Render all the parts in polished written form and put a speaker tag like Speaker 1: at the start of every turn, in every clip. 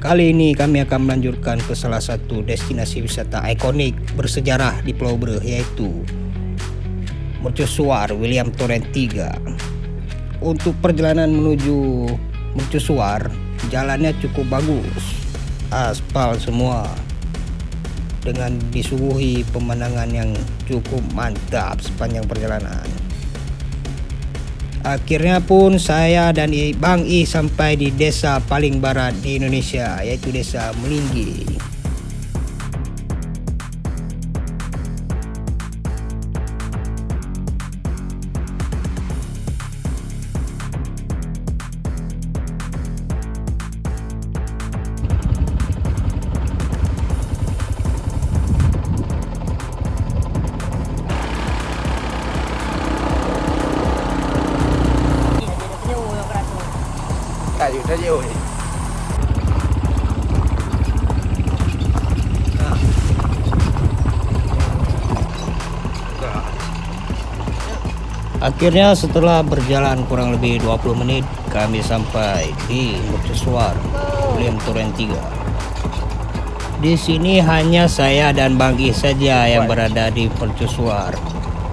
Speaker 1: Kali ini kami akan melanjutkan ke salah satu destinasi wisata ikonik bersejarah di Pulau Bre, yaitu Mercusuar William Torrens 3. Untuk perjalanan menuju Mercusuar, jalannya cukup bagus, aspal semua, dengan disuguhi pemandangan yang cukup mantap sepanjang perjalanan. Akhirnya pun saya dan Bang I sampai di desa paling barat di Indonesia, yaitu desa Melinggi.
Speaker 2: Kayu saja, woi.
Speaker 1: Akhirnya setelah berjalan kurang lebih 20 menit, kami sampai di Mercusuar William Torrens 3. Di sini hanya saya dan Bang I saja yang berada di Mercusuar.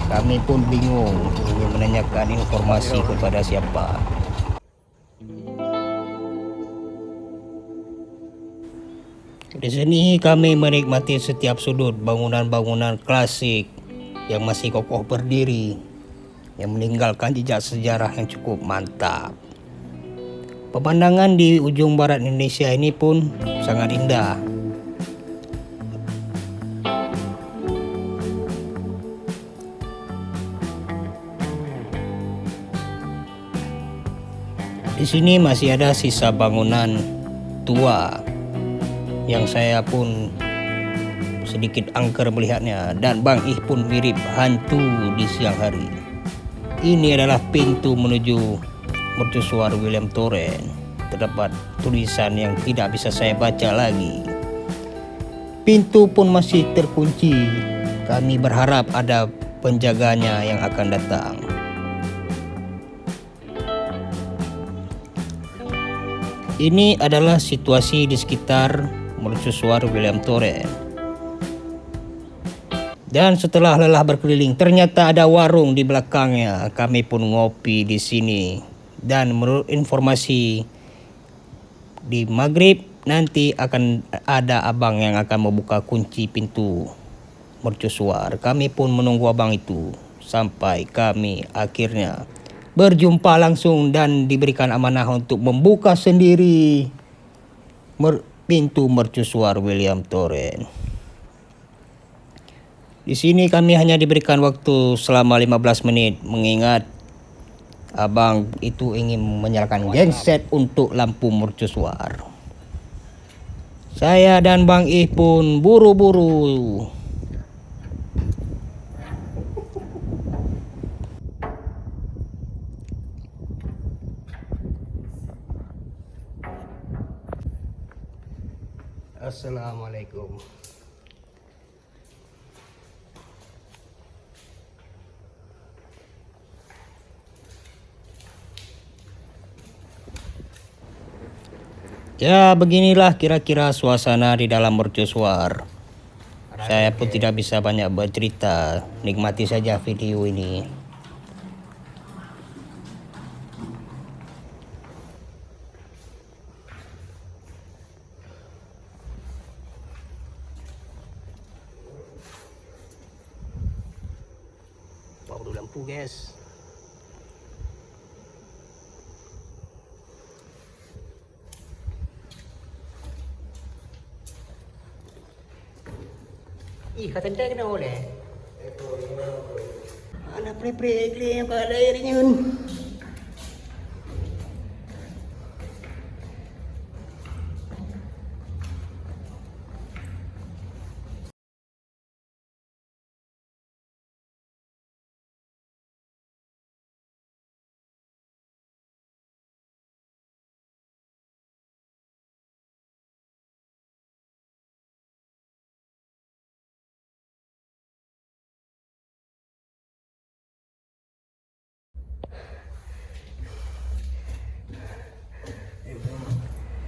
Speaker 1: Kami pun bingung ingin menanyakan informasi kepada siapa. Di sini kami menikmati setiap sudut bangunan-bangunan klasik yang masih kokoh berdiri, yang meninggalkan jejak sejarah yang cukup mantap. Pemandangan di ujung barat Indonesia ini pun sangat indah. Di sini masih ada sisa bangunan tua yang saya pun sedikit angker melihatnya, dan Bang Ih pun mirip hantu di siang hari. Ini adalah pintu menuju Mercusuar William Torrens. Terdapat tulisan yang tidak bisa saya baca lagi. Pintu pun masih terkunci. Kami berharap ada penjaganya yang akan datang. Ini adalah situasi di sekitar Mercusuar William Torrens. Dan setelah lelah berkeliling, ternyata ada warung di belakangnya. Kami pun ngopi di sini. Dan menurut informasi, di maghrib nanti akan ada abang yang akan membuka kunci pintu Mercusuar. Kami pun menunggu abang itu sampai kami akhirnya berjumpa langsung dan diberikan amanah untuk membuka sendiri pintu Mercusuar William Torrens. Di sini kami hanya diberikan waktu selama 15 menit, mengingat abang itu ingin menyalakan genset untuk lampu Mercusuar. Saya dan Bang Ih pun buru-buru. Assalamualaikum. Ya, beginilah kira-kira suasana di dalam Mercusuar. Saya pun tidak bisa banyak bercerita, nikmati saja video ini. Bawa dulu lampu, guys. Ih, kata dia kena oleh. Anak pre-pre yang pada airnya.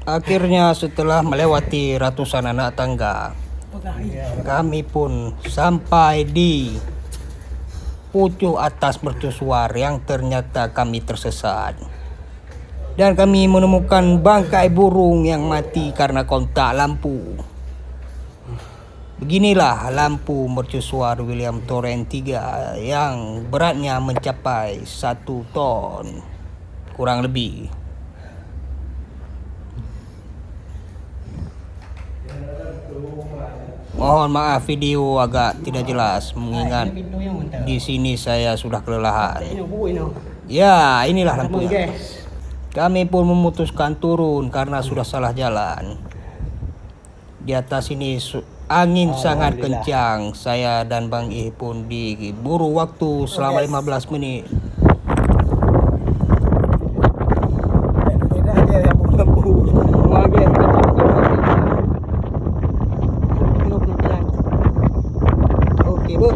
Speaker 1: Akhirnya setelah melewati ratusan anak tangga, kami pun sampai di pucuk atas mercusuar yang ternyata kami tersesat. Dan kami menemukan bangkai burung yang mati karena kontak lampu. Beginilah lampu mercusuar William Torrent 3 yang beratnya mencapai 1 ton kurang lebih. Mohon maaf video agak tidak jelas mengingat di sini saya sudah kelelahan. Ya, inilah lampunya. Kami pun memutuskan turun karena sudah salah jalan. Di atas ini angin sangat kencang. Saya dan Bang I pun diburu waktu selama 15 menit. Oke, Bu.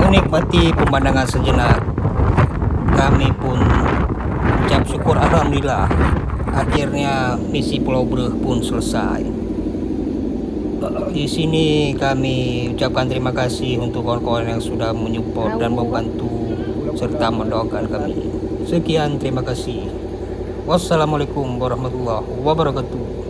Speaker 1: Menikmati pemandangan sejenak, kami pun ucap syukur alhamdulillah. Akhirnya misi Pulau Breh pun selesai. Di sini kami ucapkan terima kasih untuk kawan-kawan yang sudah menyupport dan membantu serta mendoakan kami. Sekian, terima kasih. Wassalamualaikum warahmatullahi wabarakatuh.